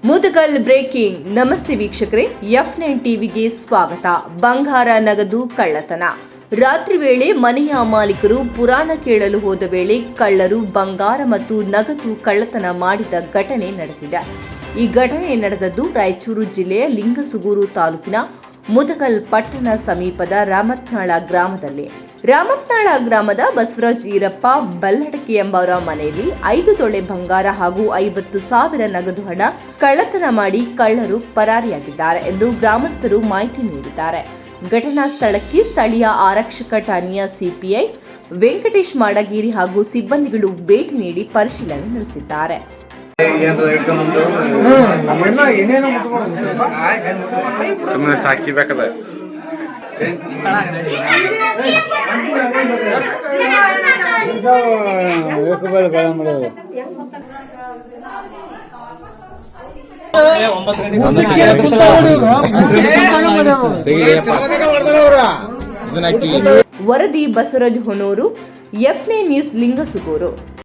Mudgal breaking. ನಮಸ್ತೆ ವೀಕ್ಷಕರೇ, F9 ಟಿವಿಗೆ ಸ್ವಾಗತ. ಬಂಗಾರ ನಗದು ಕಳ್ಳತನ. ರಾತ್ರಿ ವೇಳೆ ಮನೆಯ ಮಾಲೀಕರು ಪುರಾಣ ಕೇಳಲು ಹೋದ ವೇಳೆ ಕಳ್ಳರು ಬಂಗಾರ ಮತ್ತು ನಗದು ಕಳ್ಳತನ ಮಾಡಿದ ಘಟನೆ ನಡೆದಿದೆ. ಈ ಘಟನೆ ನಡೆದದ್ದು ರಾಯಚೂರು ಜಿಲ್ಲೆಯ ಲಿಂಗಸುಗೂರು ತಾಲೂಕಿನ ಮುದಗಲ್ ಪಟ್ಟಣ ಸಮೀಪದ ರಾಮತ್ನಾಳ ಗ್ರಾಮದಲ್ಲಿ. ರಾಮತ್ನಾಳ ಗ್ರಾಮದ ಬಸವರಾಜ್ ಈರಪ್ಪ ಬಲ್ಲಡಕೆ ಎಂಬವರ ಮನೆಯಲ್ಲಿ 5 ತೊಲೆ ಬಂಗಾರ ಹಾಗೂ 50,000 ನಗದು ಹಣ ಕಳ್ಳತನ ಮಾಡಿ ಕಳ್ಳರು ಪರಾರಿಯಾಗಿದ್ದಾರೆ ಎಂದು ಗ್ರಾಮಸ್ಥರು ಮಾಹಿತಿ ನೀಡಿದ್ದಾರೆ. ಘಟನಾ ಸ್ಥಳಕ್ಕೆ ಸ್ಥಳೀಯ ಆರಕ್ಷಕ ಠಾಣೆಯ ಸಿಪಿಐ ವೆಂಕಟೇಶ್ ಮಾಡಗೇರಿ ಹಾಗೂ ಸಿಬ್ಬಂದಿಗಳು ಭೇಟಿ ನೀಡಿ ಪರಿಶೀಲನೆ ನಡೆಸಿದ್ದಾರೆ. ಸುಮ್ಮನೆ ಸಾಕ್ಷಿಬೇಕದ ವರದಿ ಬಸವರಾಜ್ ಹೊನೂರು, F9 ನ್ಯೂಸ್, ಲಿಂಗಸುಗೂರು.